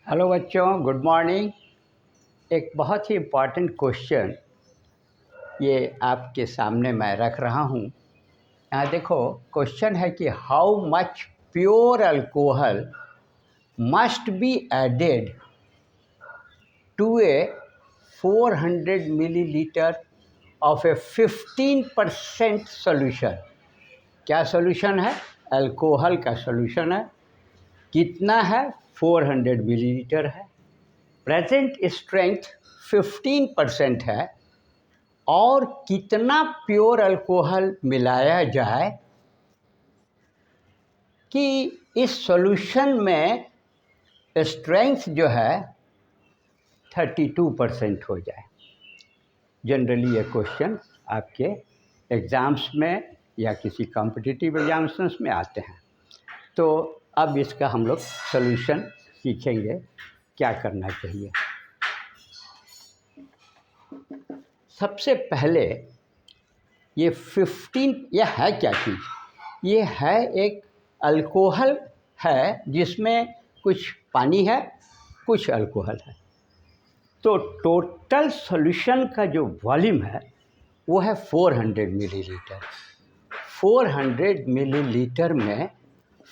Hello बच्चों, good morning. एक बहुत ही इम्पॉर्टेंट क्वेश्चन ये आपके सामने मैं रख रहा हूँ। यहाँ देखो, क्वेश्चन है कि how much pure alcohol must be added to a 400 millilitre of a 15% solution. क्या सोल्यूशन है? अल्कोहल का सोल्यूशन है। कितना है? 400 मिलीलीटर है। प्रेजेंट स्ट्रेंथ 15% है और कितना प्योर अल्कोहल मिलाया जाए कि इस सॉल्यूशन में स्ट्रेंथ जो है 32% हो जाए। जनरली ये क्वेश्चन आपके एग्ज़ाम्स में या किसी कॉम्पिटिटिव एग्जामिनेशंस में आते हैं। तो अब इसका हम लोग सॉल्यूशन सीखेंगे, क्या करना चाहिए। सबसे पहले ये 15 यह है क्या चीज़? ये है एक अल्कोहल है जिसमें कुछ पानी है, कुछ अल्कोहल है। तो टोटल सॉल्यूशन का जो वॉल्यूम है वो है 400 मिलीलीटर। 400 मिलीलीटर में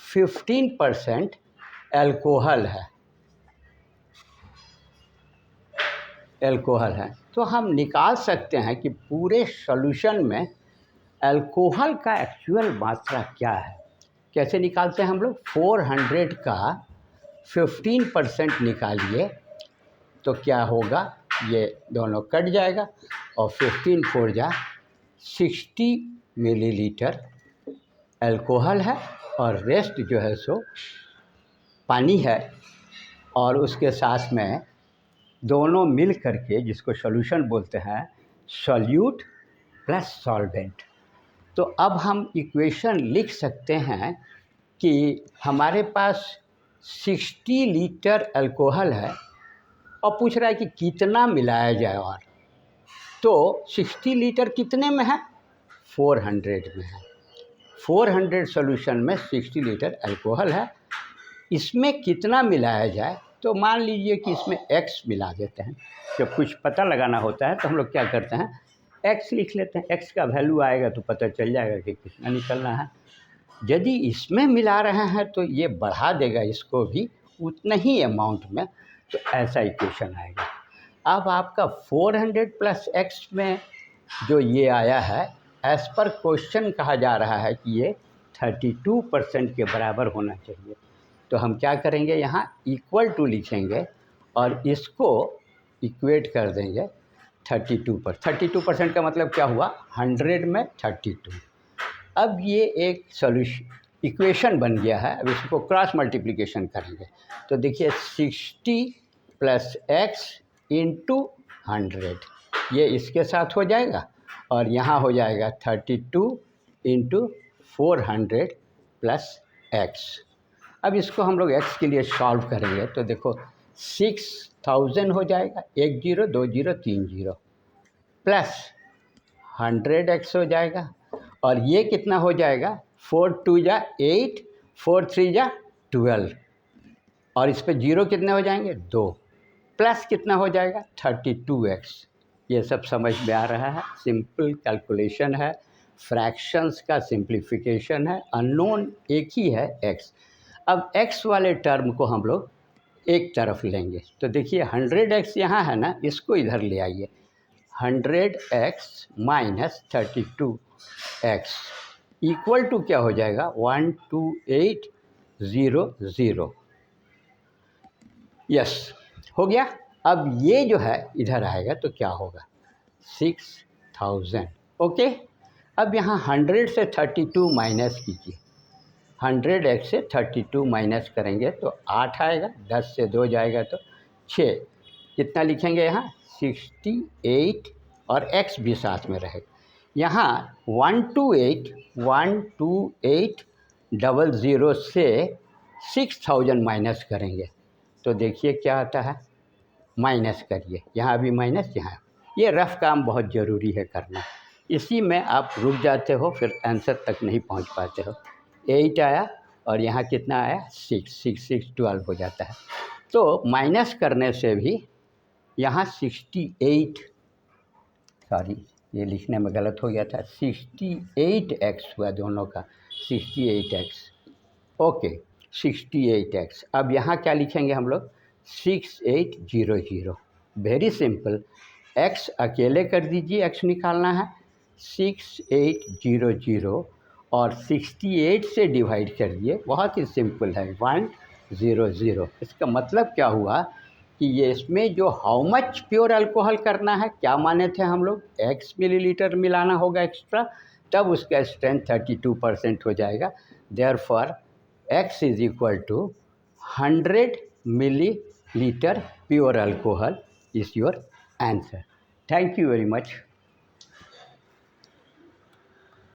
15% अल्कोहल है। तो हम निकाल सकते हैं कि पूरे सॉल्यूशन में अल्कोहल का एक्चुअल मात्रा क्या है। कैसे निकालते हैं हम लोग? 400 का 15% निकालिए तो क्या होगा, ये दोनों कट जाएगा और 15 4 जा 60 मिलीलीटर अल्कोहल है और रेस्ट जो है सो पानी है। और उसके साथ में दोनों मिल करके, जिसको सॉल्यूशन बोलते हैं, सॉल्यूट प्लस सॉल्वेंट। तो अब हम इक्वेशन लिख सकते हैं कि हमारे पास 60 लीटर अल्कोहल है और पूछ रहा है कि कितना मिलाया जाए। और तो 60 लीटर कितने में है? 400 में है। 400 सॉल्यूशन में 60 लीटर अल्कोहल है। इसमें कितना मिलाया जाए? तो मान लीजिए कि इसमें x मिला देते हैं। जब कुछ पता लगाना होता है तो हम लोग क्या करते हैं, x लिख लेते हैं। x का वैल्यू आएगा तो पता चल जाएगा कि कितना निकलना है। यदि इसमें मिला रहे हैं तो ये बढ़ा देगा इसको भी उतना ही अमाउंट में, तो ऐसा इक्वेशन आएगा। अब आपका 400 प्लस x में जो ये आया है, एज पर क्वेश्चन कहा जा रहा है कि ये 32% के बराबर होना चाहिए। तो हम क्या करेंगे, यहाँ इक्वल टू लिखेंगे और इसको इक्वेट कर देंगे 32 पर। 32% का मतलब क्या हुआ? 100 में 32। अब ये एक सॉल्यूशन इक्वेशन बन गया है। अब इसको क्रॉस मल्टीप्लिकेशन करेंगे तो देखिए 60 प्लस x इंटू 100, ये इसके साथ हो जाएगा और यहाँ हो जाएगा 32 इंटू 400 प्लस x। अब इसको हम लोग x के लिए सॉल्व करेंगे तो देखो 6000 हो जाएगा, 1 0 2 0 3 0 प्लस 100x हो जाएगा और ये कितना हो जाएगा, 4 2 जा 8 4 3 जा 12 और इस पे 0 कितने हो जाएंगे, 2 प्लस कितना हो जाएगा 32x। ये सब समझ में आ रहा है। सिंपल कैलकुलेशन है, फ्रैक्शंस का सिंप्लीफिकेशन है, अननोन एक ही है x। अब x वाले टर्म को हम लोग एक तरफ लेंगे तो देखिए 100x यहाँ है ना, इसको इधर ले आइए। 100x minus 32x equal to क्या हो जाएगा, 12800। यस, हो गया। अब ये जो है इधर आएगा तो क्या होगा, 6000। ओके, अब यहाँ 100 से 32 माइनस कीजिए। 100x से 32 माइनस करेंगे तो 8 आएगा, 10 से 2 जाएगा तो 6। कितना लिखेंगे यहाँ, 68 और x भी साथ में रहेगा। यहाँ 12800 से 6000 माइनस करेंगे तो देखिए क्या आता है, माइनस करिए, यहाँ भी माइनस, यहाँ। ये रफ काम बहुत ज़रूरी है करना, इसी में आप रुक जाते हो, फिर आंसर तक नहीं पहुँच पाते हो। 8 आया और यहाँ कितना आया, 6 6 6 12 हो जाता है। तो माइनस करने से भी यहाँ 68, सॉरी ये लिखने में गलत हो गया था, 68x हुआ दोनों का, 68x, ओके 68x। अब यहाँ क्या लिखेंगे हम लोग, 6800। वेरी सिंपल, x अकेले कर दीजिए, x निकालना है, 6800 और 68 से डिवाइड कर दिए, बहुत ही सिंपल है, 100। इसका मतलब क्या हुआ कि ये इसमें जो हाउ मच प्योर अल्कोहल करना है, क्या माने थे हम लोग, x मिलीलीटर मिलाना होगा एक्स्ट्रा, तब उसका स्ट्रेंथ 32% हो जाएगा। Therefore x is equal to 100 millilitre pure alcohol is your answer. Thank you very much.